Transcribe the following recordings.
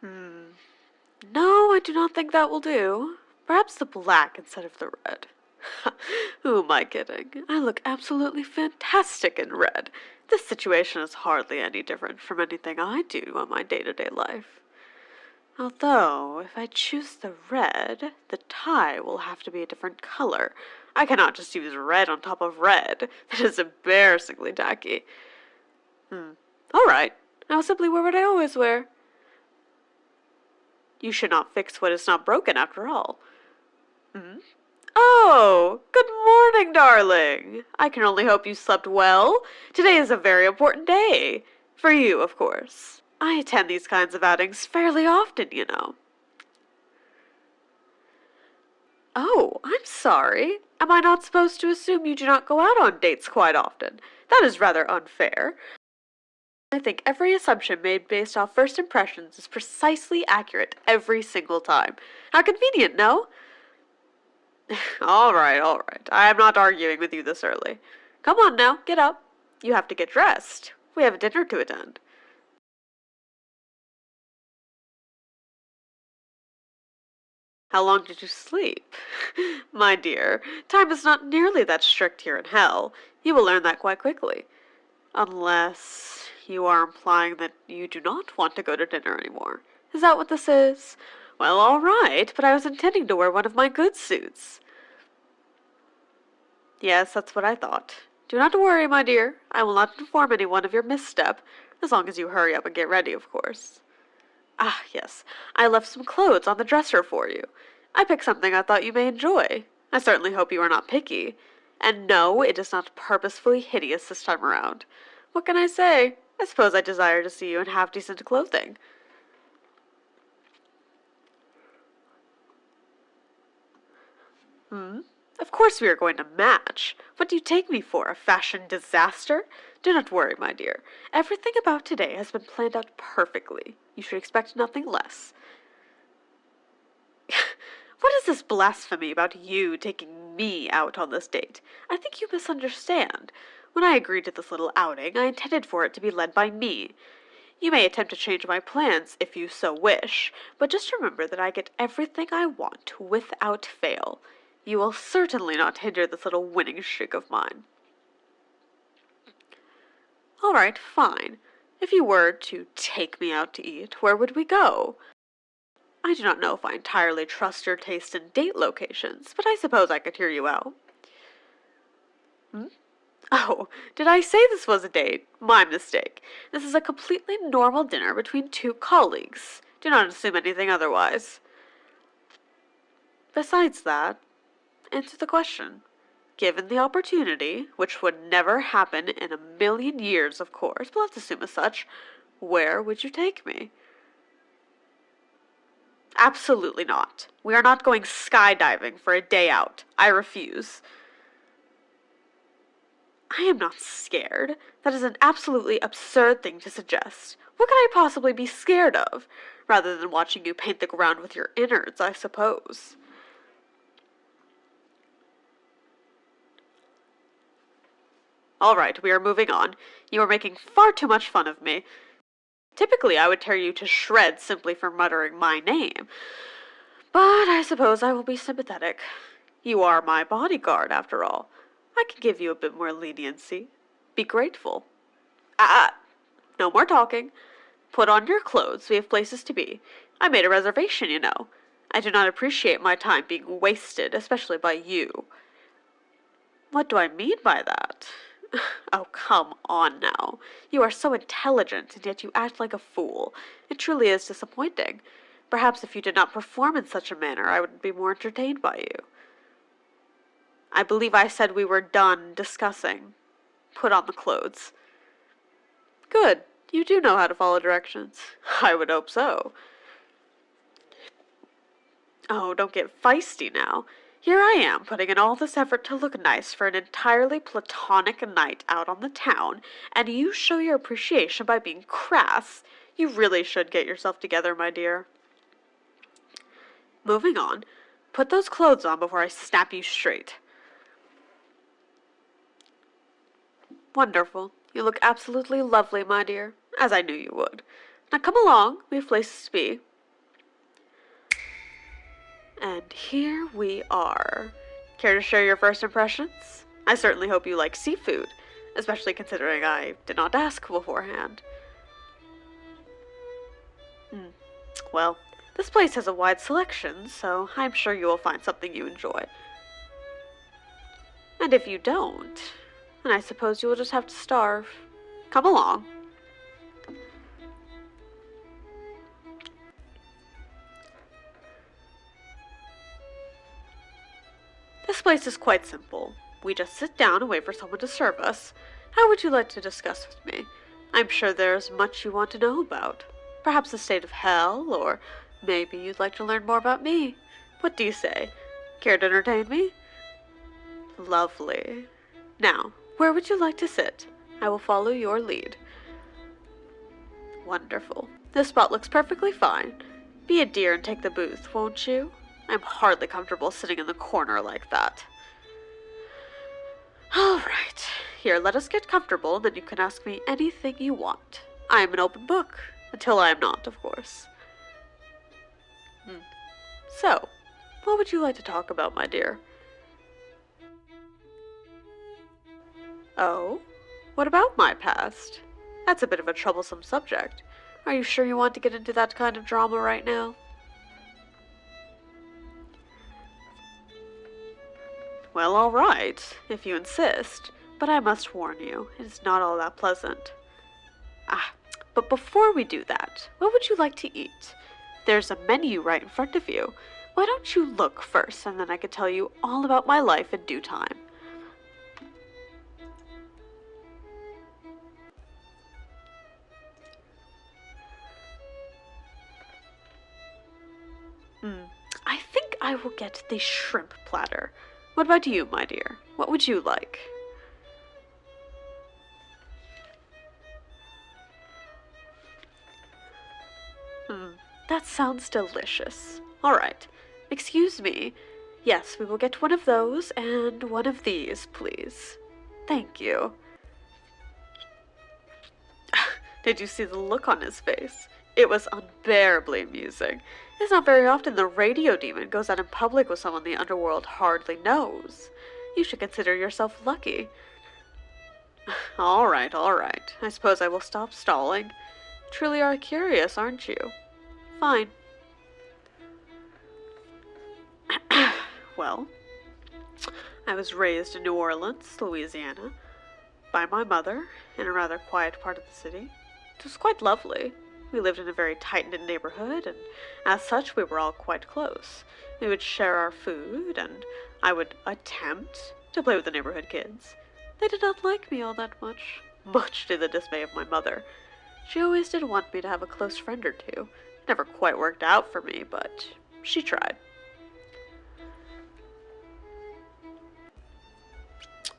No, I do not think that will do. Perhaps the black instead of the red. Who am I kidding? I look absolutely fantastic in red. This situation is hardly any different from anything I do in my day-to-day life. Although, if I choose the red, the tie will have to be a different color. I cannot just use red on top of red. That is embarrassingly tacky. All right. I'll simply wear what I always wear. You should not fix what is not broken, after all. Oh, good morning, darling. I can only hope you slept well. Today is a very important day. For you, of course. I attend these kinds of outings fairly often, you know. Oh, I'm sorry. Am I not supposed to assume you do not go out on dates quite often? That is rather unfair. I think every assumption made based off first impressions is precisely accurate every single time. How convenient, no? All right, all right. I am not arguing with you this early. Come on now, get up. You have to get dressed. We have a dinner to attend. How long did you sleep? My dear, time is not nearly that strict here in hell. You will learn that quite quickly. Unless you are implying that you do not want to go to dinner anymore. Is that what this is? Well, all right, but I was intending to wear one of my good suits. Yes, that's what I thought. Do not worry, my dear. I will not inform anyone of your misstep, as long as you hurry up and get ready, of course. Ah, yes, I left some clothes on the dresser for you. I picked something I thought you may enjoy. I certainly hope you are not picky. And no, it is not purposefully hideous this time around. What can I say? I suppose I desire to see you in half-decent clothing. Of course we are going to match. What do you take me for, a fashion disaster? Do not worry, my dear. Everything about today has been planned out perfectly. You should expect nothing less. What is this blasphemy about you taking me out on this date? I think you misunderstand. When I agreed to this little outing, I intended for it to be led by me. You may attempt to change my plans if you so wish, but just remember that I get everything I want without fail. You will certainly not hinder this little winning streak of mine. All right, fine. If you were to take me out to eat, where would we go? I do not know if I entirely trust your taste in date locations, but I suppose I could hear you out. Oh, did I say this was a date? My mistake. This is a completely normal dinner between two colleagues. Do not assume anything otherwise. Besides that, answer the question. Given the opportunity, which would never happen in a million years, of course, but let's assume as such, where would you take me? Absolutely not. We are not going skydiving for a day out. I refuse. I am not scared. That is an absolutely absurd thing to suggest. What could I possibly be scared of? Rather than watching you paint the ground with your innards, I suppose. All right, we are moving on. You are making far too much fun of me. Typically, I would tear you to shreds simply for muttering my name. But I suppose I will be sympathetic. You are my bodyguard, after all. I can give you a bit more leniency. Be grateful. No more talking. Put on your clothes. We have places to be. I made a reservation, you know. I do not appreciate my time being wasted, especially by you. What do I mean by that? Oh, come on now. You are so intelligent, and yet you act like a fool. It truly is disappointing. Perhaps if you did not perform in such a manner, I would be more entertained by you. I believe I said we were done discussing. Put on the clothes. Good. You do know how to follow directions. I would hope so. Oh, don't get feisty now. Here I am, putting in all this effort to look nice for an entirely platonic night out on the town, and you show your appreciation by being crass. You really should get yourself together, my dear. Moving on. Put those clothes on before I snap you straight. Wonderful. You look absolutely lovely, my dear, as I knew you would. Now come along, we have places to be. And here we are. Care to share your first impressions? I certainly hope you like seafood, especially considering I did not ask beforehand. Well, this place has a wide selection, so I'm sure you will find something you enjoy. And if you don't, then I suppose you will just have to starve. Come along. This place is quite simple. We just sit down and wait for someone to serve us. How would you like to discuss with me? I'm sure there is much you want to know about. Perhaps the state of hell, or maybe you'd like to learn more about me. What do you say? Care to entertain me? Lovely. Now, where would you like to sit? I will follow your lead. Wonderful. This spot looks perfectly fine. Be a dear and take the booth, won't you? I'm hardly comfortable sitting in the corner like that. All right. Here, let us get comfortable, and then you can ask me anything you want. I am an open book. Until I am not, of course. So, what would you like to talk about, my dear? Oh? What about my past? That's a bit of a troublesome subject. Are you sure you want to get into that kind of drama right now? Well, all right, if you insist, but I must warn you, it is not all that pleasant. But before we do that, what would you like to eat? There's a menu right in front of you. Why don't you look first, and then I can tell you all about my life in due time. I think I will get the shrimp platter. What about you, my dear? What would you like? That sounds delicious. All right. Excuse me. Yes, we will get one of those and one of these, please. Thank you. Did you see the look on his face? It was unbearably amusing. It's not very often the radio demon goes out in public with someone the underworld hardly knows. You should consider yourself lucky. All right, all right. I suppose I will stop stalling. Truly are curious, aren't you? Fine. Well, I was raised in New Orleans, Louisiana, by my mother, in a rather quiet part of the city. It was quite lovely. We lived in a very tight-knit neighborhood, and as such we were all quite close. We would share our food, and I would attempt to play with the neighborhood kids. They did not like me all that much, much to the dismay of my mother. She always did want me to have a close friend or two. It never quite worked out for me, but she tried.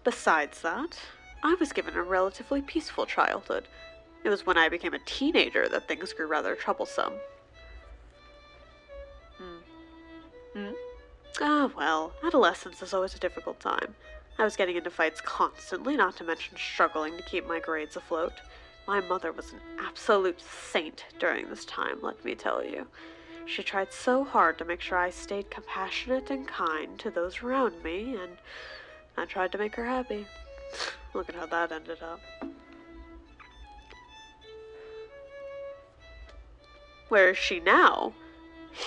Besides that, I was given a relatively peaceful childhood. It was when I became a teenager that things grew rather troublesome. Well, adolescence is always a difficult time. I was getting into fights constantly, not to mention struggling to keep my grades afloat. My mother was an absolute saint during this time, let me tell you. She tried so hard to make sure I stayed compassionate and kind to those around me, and I tried to make her happy. Look at how that ended up. Where is she now?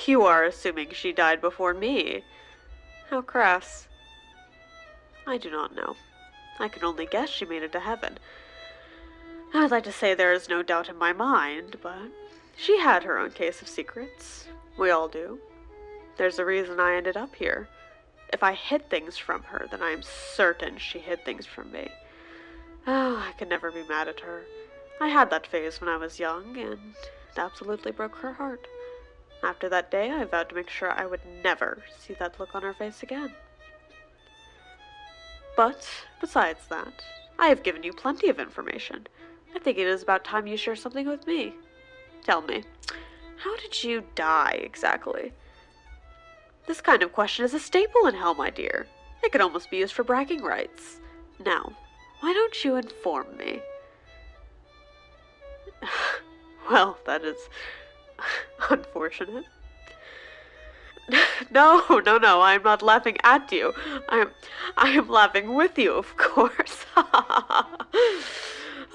You are assuming she died before me. How crass. I do not know. I can only guess she made it to heaven. I'd like to say there is no doubt in my mind, but she had her own case of secrets. We all do. There's a reason I ended up here. If I hid things from her, then I am certain she hid things from me. Oh, I could never be mad at her. I had that phase when I was young, and it absolutely broke her heart. After that day, I vowed to make sure I would never see that look on her face again. But, besides that, I have given you plenty of information. I think it is about time you share something with me. Tell me, how did you die exactly? This kind of question is a staple in hell, my dear. It could almost be used for bragging rights. Now, why don't you inform me? Well, that is unfortunate. No, no, no, I'm not laughing at you. I am laughing with you, of course.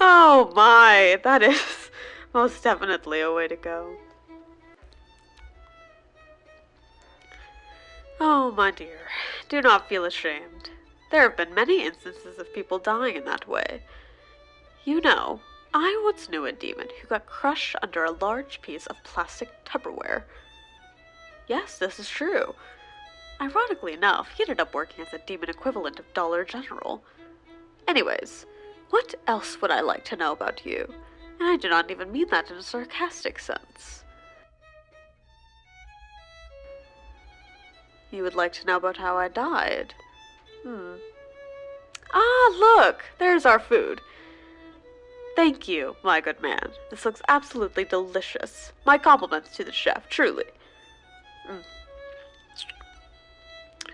Oh my, that is most definitely a way to go. Oh, my dear, do not feel ashamed. There have been many instances of people dying in that way. You know, I once knew a demon who got crushed under a large piece of plastic Tupperware. Yes, this is true. Ironically enough, he ended up working as the demon equivalent of Dollar General. Anyways, what else would I like to know about you? And I do not even mean that in a sarcastic sense. You would like to know about how I died? Ah, look! There's our food. Thank you, my good man. This looks absolutely delicious. My compliments to the chef, truly.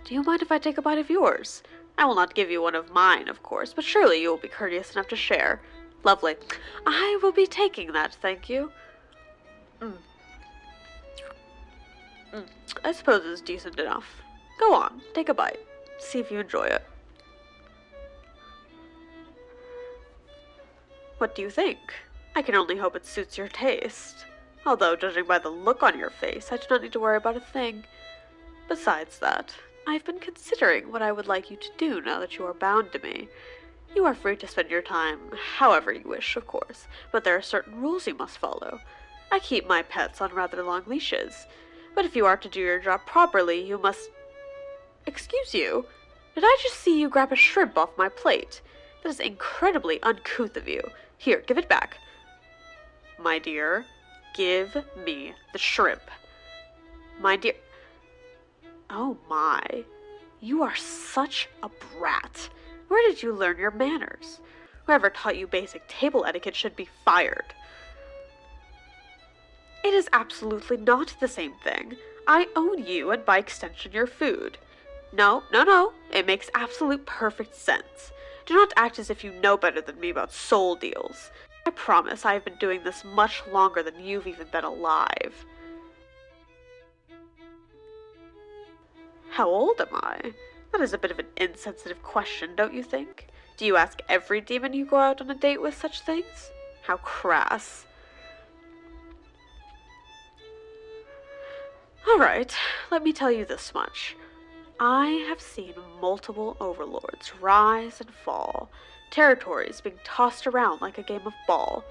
Do you mind if I take a bite of yours? I will not give you one of mine, of course, but surely you will be courteous enough to share. Lovely. I will be taking that, thank you. I suppose it's decent enough. Go on, take a bite. See if you enjoy it. What do you think? I can only hope it suits your taste. Although, judging by the look on your face, I do not need to worry about a thing. Besides that, I've been considering what I would like you to do now that you are bound to me. You are free to spend your time however you wish, of course, but there are certain rules you must follow. I keep my pets on rather long leashes, but if you are to do your job properly, you must... Excuse you? Did I just see you grab a shrimp off my plate? That is incredibly uncouth of you. Here, give it back. My dear, give me the shrimp. My dear... Oh my, you are such a brat. Where did you learn your manners? Whoever taught you basic table etiquette should be fired. It is absolutely not the same thing. I own you and by extension your food. No, no, no, it makes absolute perfect sense. Do not act as if you know better than me about soul deals. I promise I have been doing this much longer than you've even been alive. How old am I? That is a bit of an insensitive question, don't you think? Do you ask every demon you go out on a date with such things? How crass. Alright, let me tell you this much. I have seen multiple overlords rise and fall, territories being tossed around like a game of ball.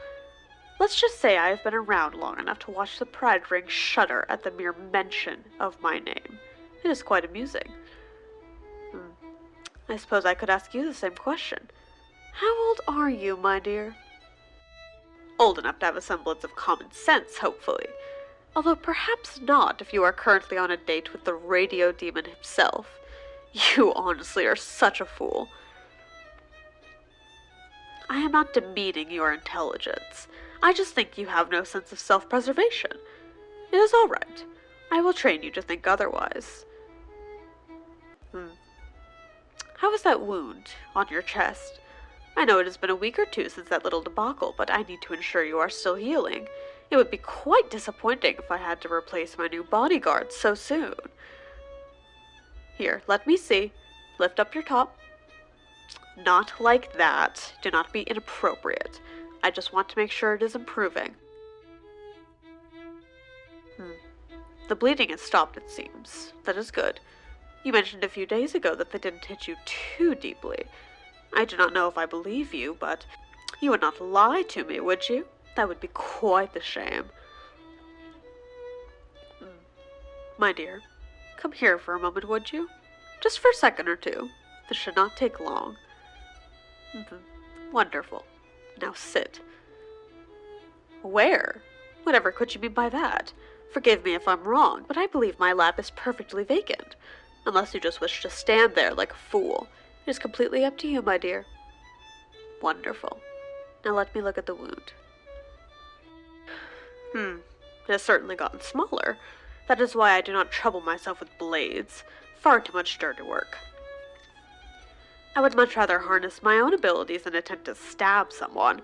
Let's just say I have been around long enough to watch the pride ring shudder at the mere mention of my name. It is quite amusing. I suppose I could ask you the same question. How old are you, my dear? Old enough to have a semblance of common sense, hopefully. Although perhaps not if you are currently on a date with the radio demon himself. You honestly are such a fool. I am not demeaning your intelligence. I just think you have no sense of self-preservation. It is all right. I will train you to think otherwise. How is that wound on your chest? I know it has been a week or two since that little debacle, but I need to ensure you are still healing. It would be quite disappointing if I had to replace my new bodyguard so soon. Here, let me see. Lift up your top. Not like that. Do not be inappropriate. I just want to make sure it is improving. The bleeding has stopped, it seems. That is good. You mentioned a few days ago that they didn't hit you too deeply. I do not know if I believe you, but you would not lie to me, would you? That would be quite the shame. My dear, come here for a moment, would you? Just for a second or two. This should not take long. Wonderful. Now sit. Where? Whatever could you mean by that? Forgive me if I'm wrong, but I believe my lap is perfectly vacant. Unless you just wish to stand there like a fool. It is completely up to you, my dear. Wonderful. Now let me look at the wound. It has certainly gotten smaller. That is why I do not trouble myself with blades. Far too much dirty work. I would much rather harness my own abilities than attempt to stab someone.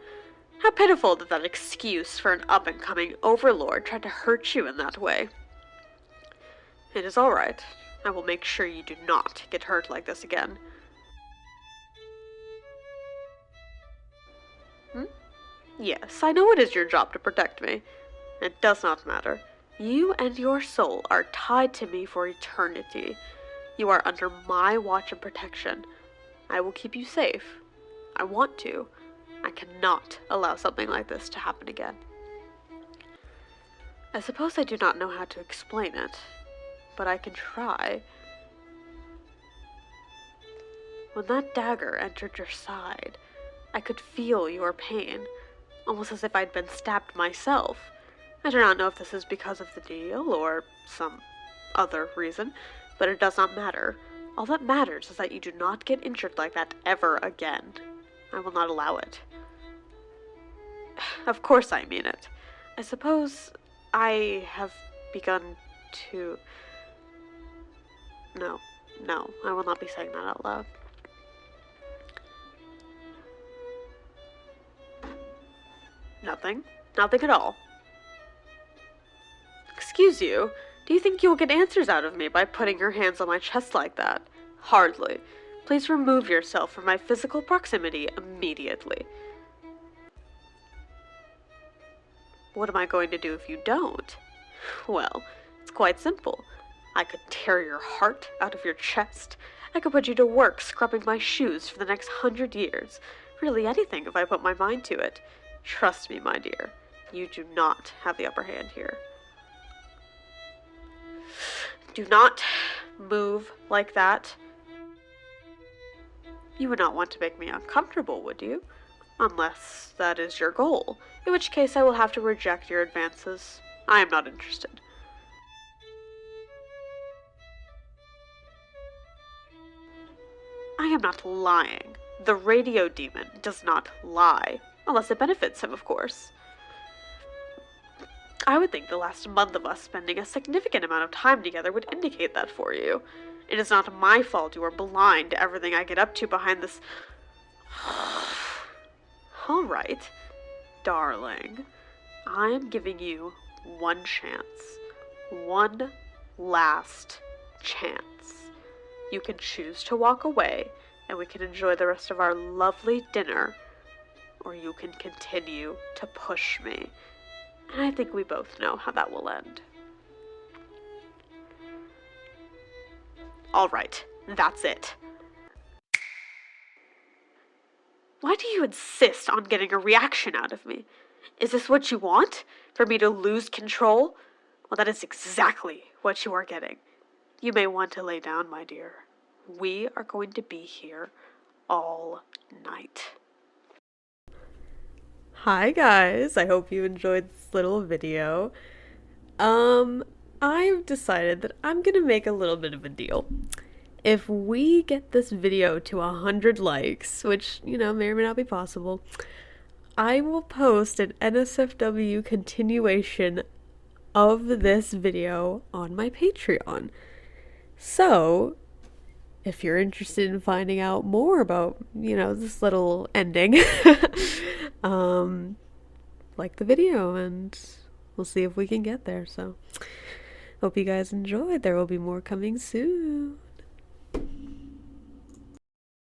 How pitiful that that excuse for an up-and-coming overlord tried to hurt you in that way. It is all right. I will make sure you do not get hurt like this again. Yes, I know it is your job to protect me. It does not matter. You and your soul are tied to me for eternity. You are under my watch and protection. I will keep you safe. I want to. I cannot allow something like this to happen again. I suppose I do not know how to explain it, but I can try. When that dagger entered your side, I could feel your pain, almost as if I'd been stabbed myself. I do not know if this is because of the deal or some other reason, but it does not matter. All that matters is that you do not get injured like that ever again. I will not allow it. Of course I mean it. I suppose I have begun to... No, I will not be saying that out loud. Nothing at all. Excuse you, do you think you'll get answers out of me by putting your hands on my chest like that? Hardly. Please remove yourself from my physical proximity immediately. What am I going to do if you don't? Well, it's quite simple. I could tear your heart out of your chest. I could put you to work scrubbing my shoes for the next 100 years. Really anything if I put my mind to it. Trust me, my dear. You do not have the upper hand here. Do not move like that. You would not want to make me uncomfortable, would you? Unless that is your goal, in which case I will have to reject your advances. I am not interested. I am not lying. The radio demon does not lie, unless it benefits him, of course. I would think the last month of us spending a significant amount of time together would indicate that for you. It is not my fault you are blind to everything I get up to behind this... All right, darling. I am giving you one chance. One last chance. You can choose to walk away, and we can enjoy the rest of our lovely dinner, or you can continue to push me. And I think we both know how that will end. All right, that's it. Why do you insist on getting a reaction out of me? Is this what you want? For me to lose control? Well, that is exactly what you are getting. You may want to lay down, my dear. We are going to be here all night. Hi guys, I hope you enjoyed this little video. I've decided that I'm gonna make a little bit of a deal. If we get this video to 100 likes, which, may or may not be possible, I will post an NSFW continuation of this video on my Patreon. So, if you're interested in finding out more about, this little ending, like the video, and we'll see if we can get there. So, hope you guys enjoyed. There will be more coming soon.